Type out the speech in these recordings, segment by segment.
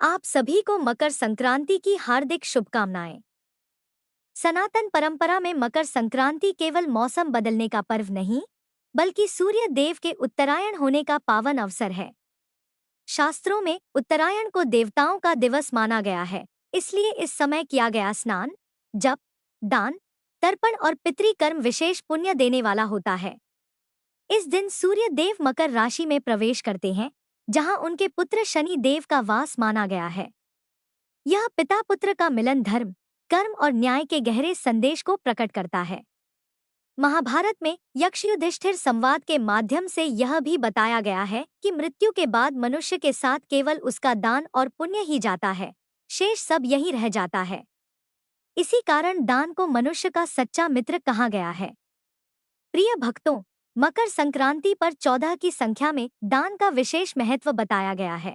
आप सभी को मकर संक्रांति की हार्दिक शुभकामनाएं। सनातन परंपरा में मकर संक्रांति केवल मौसम बदलने का पर्व नहीं, बल्कि सूर्य देव के उत्तरायण होने का पावन अवसर है। शास्त्रों में उत्तरायण को देवताओं का दिवस माना गया है, इसलिए इस समय किया गया स्नान, जप, दान, तर्पण और पितृकर्म विशेष पुण्य देने वाला होता है। इस दिन सूर्य देव मकर राशि में प्रवेश करते हैं, जहां उनके पुत्र शनि देव का वास माना गया है। यह पिता पुत्र का मिलन धर्म, कर्म और न्याय के गहरे संदेश को प्रकट करता है। महाभारत में यक्ष युधिष्ठिर संवाद के माध्यम से यह भी बताया गया है कि मृत्यु के बाद मनुष्य के साथ केवल उसका दान और पुण्य ही जाता है, शेष सब यहीं रह जाता है। इसी कारण दान को मनुष्य का सच्चा मित्र कहा गया है। प्रिय भक्तों, मकर संक्रांति पर 14 की संख्या में दान का विशेष महत्व बताया गया है।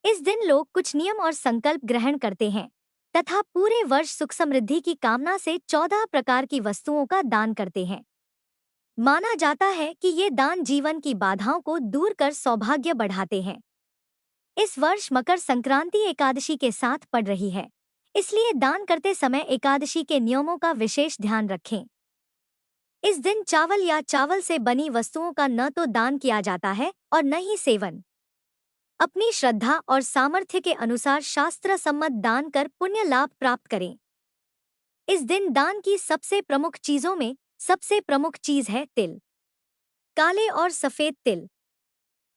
इस दिन लोग कुछ नियम और संकल्प ग्रहण करते हैं तथा पूरे वर्ष सुख समृद्धि की कामना से 14 प्रकार की वस्तुओं का दान करते हैं। माना जाता है कि ये दान जीवन की बाधाओं को दूर कर सौभाग्य बढ़ाते हैं। इस वर्ष मकर संक्रांति एकादशी के साथ पड़ रही है, इसलिए दान करते समय एकादशी के नियमों का विशेष ध्यान रखें। इस दिन चावल या चावल से बनी वस्तुओं का न तो दान किया जाता है और न ही सेवन। अपनी श्रद्धा और सामर्थ्य के अनुसार शास्त्र सम्मत दान कर पुण्य लाभ प्राप्त करें। इस दिन दान की सबसे प्रमुख चीजों में सबसे प्रमुख चीज है तिल। काले और सफेद तिल।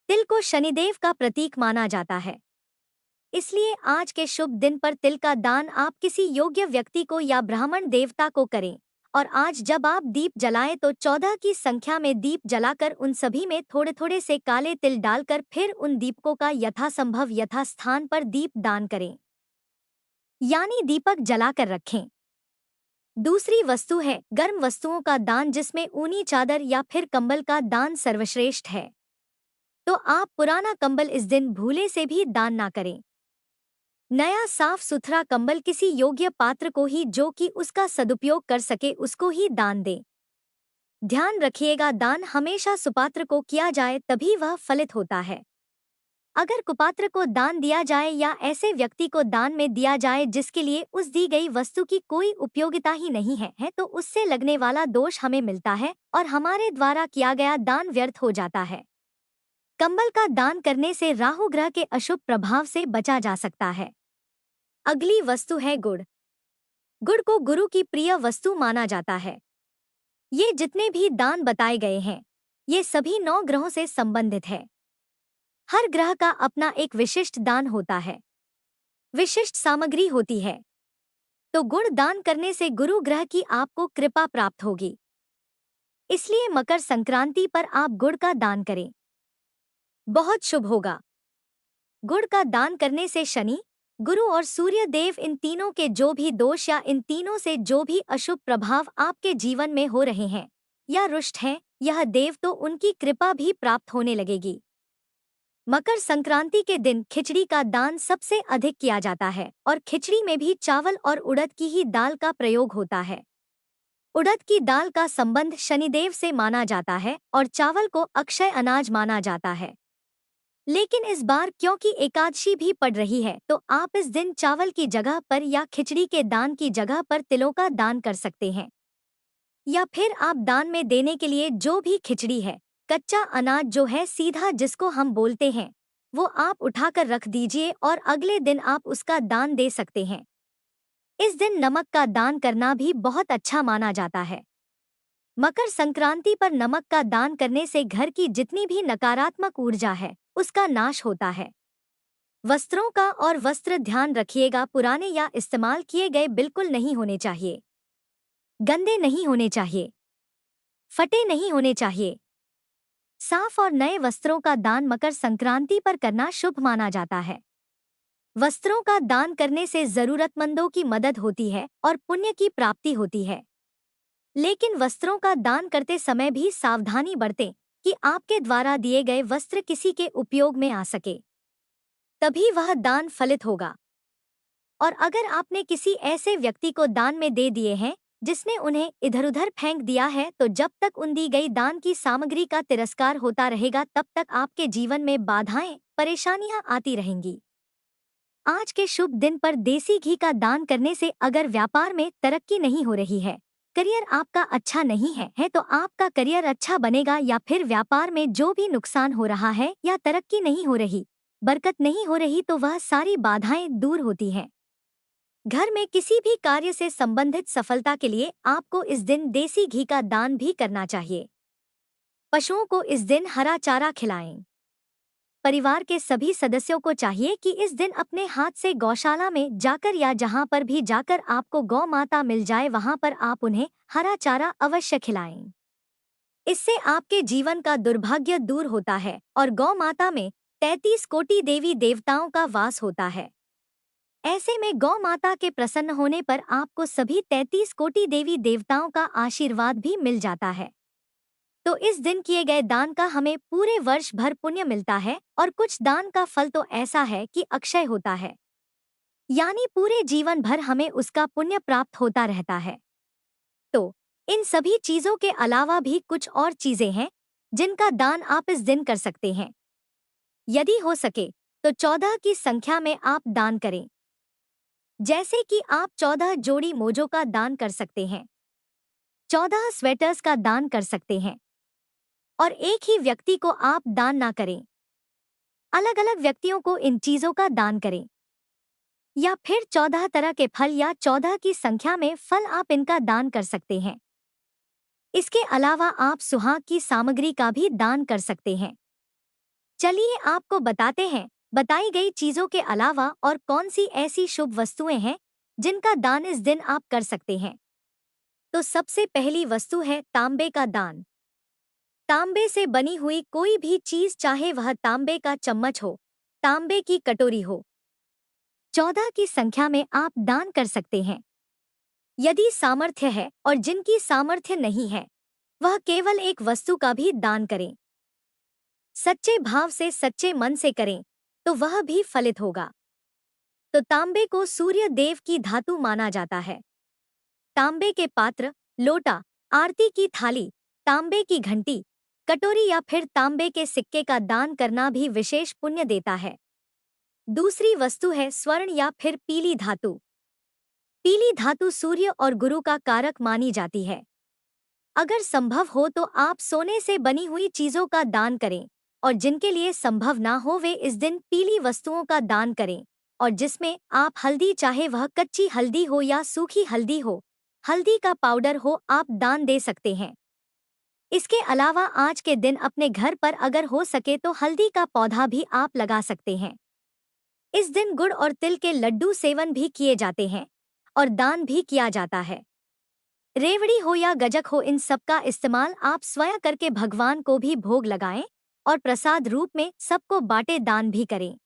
तिल को शनिदेव का प्रतीक माना जाता है, इसलिए आज के शुभ दिन पर तिल का दान आप किसी योग्य व्यक्ति को या ब्राह्मण देवता को करें। और आज जब आप दीप जलाएं तो 14 की संख्या में दीप जलाकर उन सभी में थोड़े थोड़े से काले तिल डालकर फिर उन दीपकों का यथासंभव यथास्थान पर दीप दान करें, यानी दीपक जलाकर रखें। दूसरी वस्तु है गर्म वस्तुओं का दान, जिसमें ऊनी चादर या फिर कंबल का दान सर्वश्रेष्ठ है। तो आप पुराना कंबल इस दिन भूले से भी दान ना करें। नया साफ सुथरा कंबल किसी योग्य पात्र को ही, जो कि उसका सदुपयोग कर सके, उसको ही दान दें। ध्यान रखिएगा, दान हमेशा सुपात्र को किया जाए तभी वह फलित होता है। अगर कुपात्र को दान दिया जाए या ऐसे व्यक्ति को दान में दिया जाए जिसके लिए उस दी गई वस्तु की कोई उपयोगिता ही नहीं है तो उससे लगने वाला दोष हमें मिलता है और हमारे द्वारा किया गया दान व्यर्थ हो जाता है। कंबल का दान करने से राहु ग्रह के अशुभ प्रभाव से बचा जा सकता है। अगली वस्तु है गुड़। गुड़ को गुरु की प्रिय वस्तु माना जाता है। ये जितने भी दान बताए गए हैं, ये सभी 9 ग्रहों से संबंधित है। हर ग्रह का अपना एक विशिष्ट दान होता है, विशिष्ट सामग्री होती है। तो गुड़ दान करने से गुरु ग्रह की आपको कृपा प्राप्त होगी, इसलिए मकर संक्रांति पर आप गुड़ का दान करें, बहुत शुभ होगा। गुड़ का दान करने से शनि, गुरु और सूर्य देव, इन तीनों के जो भी दोष या इन तीनों से जो भी अशुभ प्रभाव आपके जीवन में हो रहे हैं या रुष्ट हैं, यह देव तो उनकी कृपा भी प्राप्त होने लगेगी। मकर संक्रांति के दिन खिचड़ी का दान सबसे अधिक किया जाता है और खिचड़ी में भी चावल और उड़द की ही दाल का प्रयोग होता है। उड़द की दाल का संबंध शनिदेव से माना जाता है और चावल को अक्षय अनाज माना जाता है। लेकिन इस बार क्योंकि एकादशी भी पड़ रही है, तो आप इस दिन चावल की जगह पर या खिचड़ी के दान की जगह पर तिलों का दान कर सकते हैं। या फिर आप दान में देने के लिए जो भी खिचड़ी है, कच्चा अनाज जो है सीधा जिसको हम बोलते हैं, वो आप उठाकर रख दीजिए और अगले दिन आप उसका दान दे सकते हैं। इस दिन नमक का दान करना भी बहुत अच्छा माना जाता है। मकर संक्रांति पर नमक का दान करने से घर की जितनी भी नकारात्मक ऊर्जा है, उसका नाश होता है। वस्त्रों का और वस्त्र ध्यान रखिएगा, पुराने या इस्तेमाल किए गए बिल्कुल नहीं होने चाहिए, गंदे नहीं होने चाहिए, फटे नहीं होने चाहिए। साफ और नए वस्त्रों का दान मकर संक्रांति पर करना शुभ माना जाता है। वस्त्रों का दान करने से जरूरतमंदों की मदद होती है और पुण्य की प्राप्ति होती है। लेकिन वस्त्रों का दान करते समय भी सावधानी बरतें कि आपके द्वारा दिए गए वस्त्र किसी के उपयोग में आ सके, तभी वह दान फलित होगा। और अगर आपने किसी ऐसे व्यक्ति को दान में दे दिए हैं जिसने उन्हें इधर-उधर फेंक दिया है, तो जब तक उन दी गई दान की सामग्री का तिरस्कार होता रहेगा, तब तक आपके जीवन में बाधाएं, परेशानियां आती रहेंगी। आज के शुभ दिन पर देसी घी का दान करने से अगर व्यापार में तरक्की नहीं हो रही है, करियर आपका अच्छा नहीं है तो आपका करियर अच्छा बनेगा, या फिर व्यापार में जो भी नुकसान हो रहा है या तरक्की नहीं हो रही, बरकत नहीं हो रही, तो वह सारी बाधाएं दूर होती हैं। घर में किसी भी कार्य से संबंधित सफलता के लिए आपको इस दिन देसी घी का दान भी करना चाहिए। पशुओं को इस दिन हरा चारा खिलाएं। परिवार के सभी सदस्यों को चाहिए कि इस दिन अपने हाथ से गौशाला में जाकर या जहां पर भी जाकर आपको गौ माता मिल जाए वहां पर आप उन्हें हरा चारा अवश्य खिलाएं। इससे आपके जीवन का दुर्भाग्य दूर होता है और गौ माता में 33 कोटि देवी देवताओं का वास होता है। ऐसे में गौ माता के प्रसन्न होने पर आपको सभी 33 कोटि देवी देवताओं का आशीर्वाद भी मिल जाता है। तो इस दिन किए गए दान का हमें पूरे वर्ष भर पुण्य मिलता है, और कुछ दान का फल तो ऐसा है कि अक्षय होता है, यानी पूरे जीवन भर हमें उसका पुण्य प्राप्त होता रहता है। तो इन सभी चीजों के अलावा भी कुछ और चीजें हैं जिनका दान आप इस दिन कर सकते हैं। यदि हो सके तो 14 की संख्या में आप दान करें। जैसे कि आप 14 जोड़ी मोजों का दान कर सकते हैं, 14 स्वेटर्स का दान कर सकते हैं, और एक ही व्यक्ति को आप दान ना करें, अलग अलग व्यक्तियों को इन चीजों का दान करें। या फिर 14 तरह के फल या 14 की संख्या में फल आप इनका दान कर सकते हैं। इसके अलावा आप सुहाग की सामग्री का भी दान कर सकते हैं। चलिए आपको बताते हैं बताई गई चीजों के अलावा और कौन सी ऐसी शुभ वस्तुएं हैं जिनका दान इस दिन आप कर सकते हैं। तो सबसे पहली वस्तु है तांबे का दान। तांबे से बनी हुई कोई भी चीज, चाहे वह तांबे का चम्मच हो, तांबे की कटोरी हो, 14 की संख्या में आप दान कर सकते हैं। यदि सामर्थ्य है और जिनकी सामर्थ्य नहीं है, वह केवल एक वस्तु का भी दान करें। सच्चे भाव से सच्चे मन से करें तो वह भी फलित होगा। तो तांबे को सूर्य देव की धातु माना जाता है। तांबे के पात्र, लोटा, आरती की थाली, तांबे की घंटी, कटोरी या फिर तांबे के सिक्के का दान करना भी विशेष पुण्य देता है। दूसरी वस्तु है स्वर्ण या फिर पीली धातु। पीली धातु सूर्य और गुरु का कारक मानी जाती है। अगर संभव हो तो आप सोने से बनी हुई चीजों का दान करें, और जिनके लिए संभव ना हो वे इस दिन पीली वस्तुओं का दान करें, और जिसमें आप हल्दी, चाहे वह कच्ची हल्दी हो या सूखी हल्दी हो, हल्दी का पाउडर हो, आप दान दे सकते हैं। इसके अलावा आज के दिन अपने घर पर अगर हो सके तो हल्दी का पौधा भी आप लगा सकते हैं। इस दिन गुड़ और तिल के लड्डू सेवन भी किए जाते हैं और दान भी किया जाता है। रेवड़ी हो या गजक हो, इन सब का इस्तेमाल आप स्वयं करके भगवान को भी भोग लगाएं और प्रसाद रूप में सबको बांटे, दान भी करें।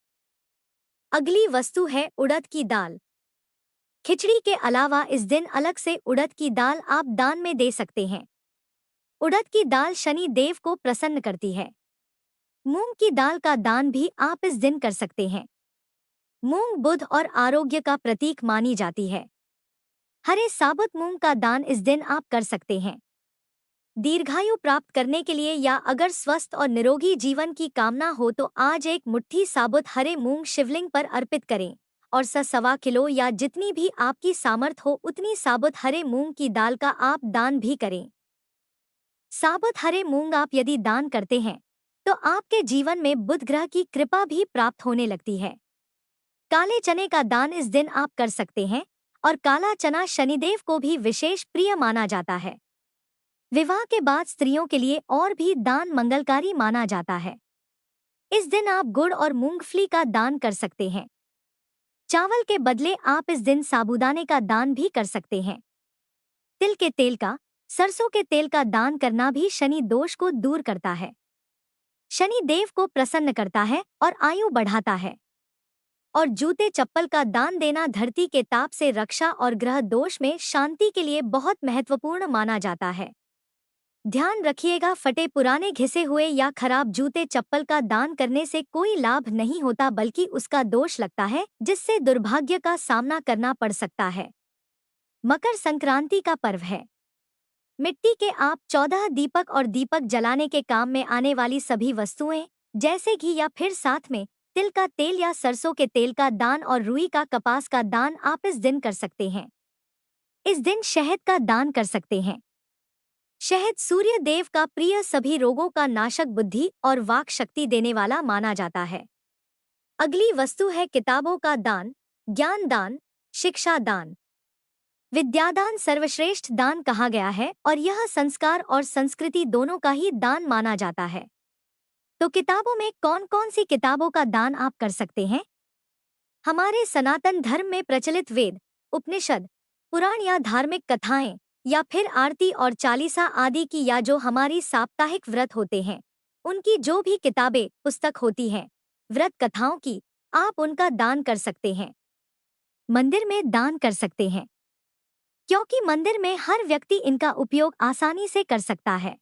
अगली वस्तु है उड़द की दाल। खिचड़ी के अलावा इस दिन अलग से उड़द की दाल आप दान में दे सकते हैं। उड़द की दाल शनि देव को प्रसन्न करती है। मूंग की दाल का दान भी आप इस दिन कर सकते हैं। मूंग बुध और आरोग्य का प्रतीक मानी जाती है। हरे साबुत मूंग का दान इस दिन आप कर सकते हैं। दीर्घायु प्राप्त करने के लिए या अगर स्वस्थ और निरोगी जीवन की कामना हो तो आज एक मुट्ठी साबुत हरे मूंग शिवलिंग पर अर्पित करें, और 1.25 किलो या जितनी भी आपकी सामर्थ हो उतनी साबुत हरे मूंग की दाल का आप दान भी करें। साबुत हरे मूंग आप यदि दान करते हैं तो आपके जीवन में बुध ग्रह की कृपा भी प्राप्त होने लगती है। काले चने का दान इस दिन आप कर सकते हैं, और काला चना शनिदेव को भी विशेष प्रिय माना जाता है। विवाह के बाद स्त्रियों के लिए और भी दान मंगलकारी माना जाता है। इस दिन आप गुड़ और मूंगफली का दान कर सकते हैं। चावल के बदले आप इस दिन साबूदाने का दान भी कर सकते हैं। तिल के तेल का, सरसों के तेल का दान करना भी शनि दोष को दूर करता है, शनि देव को प्रसन्न करता है और आयु बढ़ाता है। और जूते चप्पल का दान देना धरती के ताप से रक्षा और ग्रह दोष में शांति के लिए बहुत महत्वपूर्ण माना जाता है। ध्यान रखिएगा, फटे पुराने घिसे हुए या खराब जूते चप्पल का दान करने से कोई लाभ नहीं होता, बल्कि उसका दोष लगता है जिससे दुर्भाग्य का सामना करना पड़ सकता है। मकर संक्रांति का पर्व है। मिट्टी के आप 14 दीपक और दीपक जलाने के काम में आने वाली सभी वस्तुएं जैसे घी या फिर साथ में तिल का तेल या सरसों के तेल का दान और रुई का कपास का दान आप इस दिन कर सकते हैं। इस दिन शहद का दान कर सकते हैं। शहद सूर्य देव का प्रिय, सभी रोगों का नाशक, बुद्धि और वाक शक्ति देने वाला माना जाता है। अगली वस्तु है किताबों का दान, ज्ञान दान, शिक्षा दान। विद्यादान सर्वश्रेष्ठ दान कहा गया है और यह संस्कार और संस्कृति दोनों का ही दान माना जाता है। तो किताबों में कौन कौन सी किताबों का दान आप कर सकते हैं? हमारे सनातन धर्म में प्रचलित वेद, उपनिषद, पुराण या धार्मिक कथाएं या फिर आरती और चालीसा आदि की, या जो हमारी साप्ताहिक व्रत होते हैं उनकी जो भी किताबें पुस्तक होती हैं व्रत कथाओं की, आप उनका दान कर सकते हैं। मंदिर में दान कर सकते हैं, क्योंकि मंदिर में हर व्यक्ति इनका उपयोग आसानी से कर सकता है।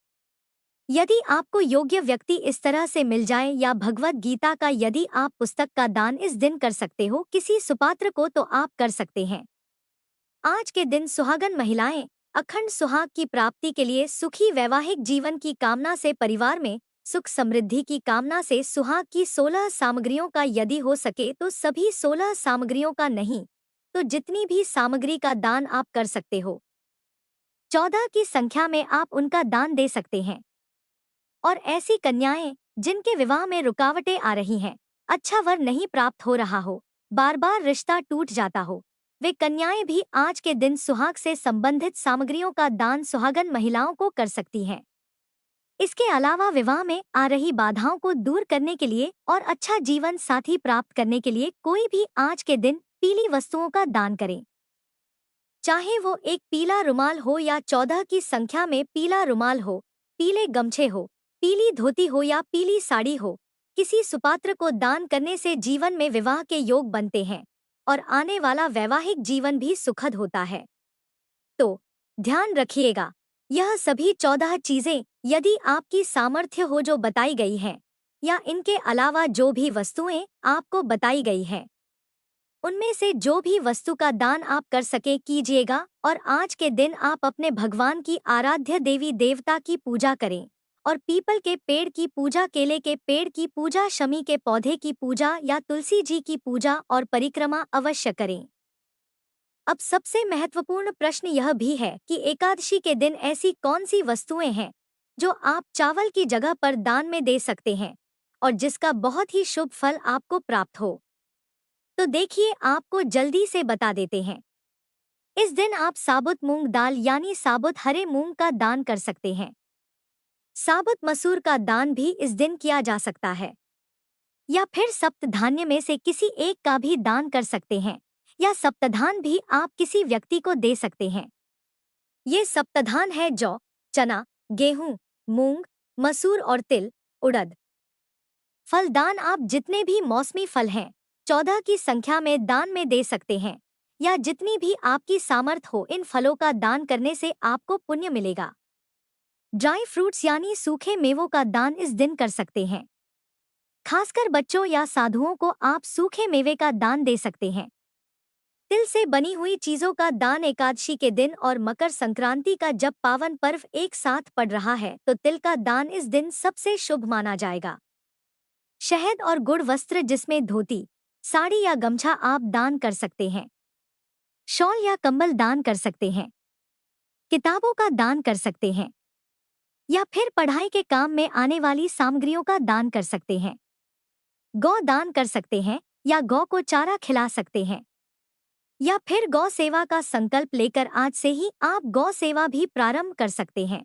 यदि आपको योग्य व्यक्ति इस तरह से मिल जाए, या भगवत गीता का यदि आप पुस्तक का दान इस दिन कर सकते हो किसी सुपात्र को, तो आप कर सकते हैं। आज के दिन सुहागन महिलाएं अखंड सुहाग की प्राप्ति के लिए, सुखी वैवाहिक जीवन की कामना से, परिवार में सुख समृद्धि की कामना से सुहाग की 16 सामग्रियों का, यदि हो सके तो सभी 16 सामग्रियों का नहीं तो जितनी भी सामग्री का दान आप कर सकते हो, 14 की संख्या में आप उनका दान दे सकते हैं। और ऐसी कन्याएं जिनके विवाह में रुकावटें आ रही हैं, अच्छा वर नहीं प्राप्त हो रहा हो, बार बार रिश्ता टूट जाता हो, वे कन्याएं भी आज के दिन सुहाग से संबंधित सामग्रियों का दान सुहागन महिलाओं को कर सकती हैं। इसके अलावा विवाह में आ रही बाधाओं को दूर करने के लिए और अच्छा जीवन साथी प्राप्त करने के लिए कोई भी आज के दिन पीली वस्तुओं का दान करें। चाहे वो एक पीला रुमाल हो या 14 की संख्या में पीला रुमाल हो, पीले गमछे हो, पीली धोती हो या पीली साड़ी हो, किसी सुपात्र को दान करने से जीवन में विवाह के योग बनते हैं और आने वाला वैवाहिक जीवन भी सुखद होता है। तो ध्यान रखिएगा, यह सभी 14 चीजें यदि आपकी सामर्थ्य हो जो बताई गई हैं, या इनके अलावा जो भी वस्तुएं आपको बताई गई हैं, उनमें से जो भी वस्तु का दान आप कर सके कीजिएगा। और आज के दिन आप अपने भगवान की आराध्य देवी देवता की पूजा करें और पीपल के पेड़ की पूजा, केले के पेड़ की पूजा, शमी के पौधे की पूजा या तुलसी जी की पूजा और परिक्रमा अवश्य करें। अब सबसे महत्वपूर्ण प्रश्न यह भी है कि एकादशी के दिन ऐसी कौन सी वस्तुएं हैं जो आप चावल की जगह पर दान में दे सकते हैं और जिसका बहुत ही शुभ फल आपको प्राप्त हो। तो देखिए, आपको जल्दी से बता देते हैं। इस दिन आप साबुत मूंग दाल यानी साबुत हरे मूंग का दान कर सकते हैं। साबुत मसूर का दान भी इस दिन किया जा सकता है, या फिर सप्तधान्य में से किसी एक का भी दान कर सकते हैं, या सप्तधान भी आप किसी व्यक्ति को दे सकते हैं। ये सप्तधान है जौ, चना, गेहूं, मूंग, मसूर और तिल, उड़द। फलदान आप जितने भी मौसमी फल हैं 14 की संख्या में दान में दे सकते हैं, या जितनी भी आपकी सामर्थ हो इन फलों का दान करने से आपको पुण्य मिलेगा। ड्राई फ्रूट्स यानी सूखे मेवों का दान इस दिन कर सकते हैं। खासकर बच्चों या साधुओं को आप सूखे मेवे का दान दे सकते हैं। तिल से बनी हुई चीजों का दान एकादशी के दिन और मकर संक्रांति का जब पावन पर्व एक साथ पड़ रहा है तो तिल का दान इस दिन सबसे शुभ माना जाएगा। शहद और गुड़ वस्त्र जिसमें धोती, साड़ी या गमछा आप दान कर सकते हैं। शॉल या कंबल दान कर सकते हैं। किताबों का दान कर सकते हैं, या फिर पढ़ाई के काम में आने वाली सामग्रियों का दान कर सकते हैं। गौ दान कर सकते हैं, या गौ को चारा खिला सकते हैं, या फिर गौ सेवा का संकल्प लेकर आज से ही आप गौ सेवा भी प्रारंभ कर सकते हैं।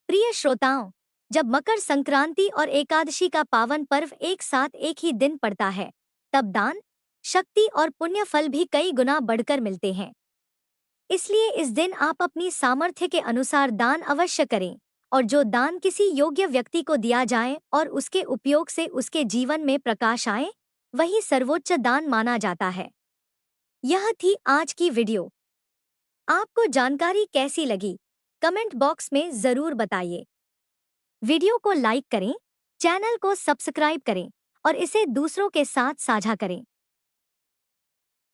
प्रिय श्रोताओं, जब मकर संक्रांति और एकादशी का पावन पर्व एक साथ एक ही दिन पड़ता है तब दान, शक्ति और पुण्य फल भी कई गुना बढ़कर मिलते हैं। इसलिए इस दिन आप अपनी सामर्थ्य के अनुसार दान अवश्य करें, और जो दान किसी योग्य व्यक्ति को दिया जाए और उसके उपयोग से उसके जीवन में प्रकाश आए, वही सर्वोच्च दान माना जाता है। यह थी आज की वीडियो। आपको जानकारी कैसी लगी कमेंट बॉक्स में जरूर बताइए। वीडियो को लाइक करें, चैनल को सब्सक्राइब करें और इसे दूसरों के साथ साझा करें।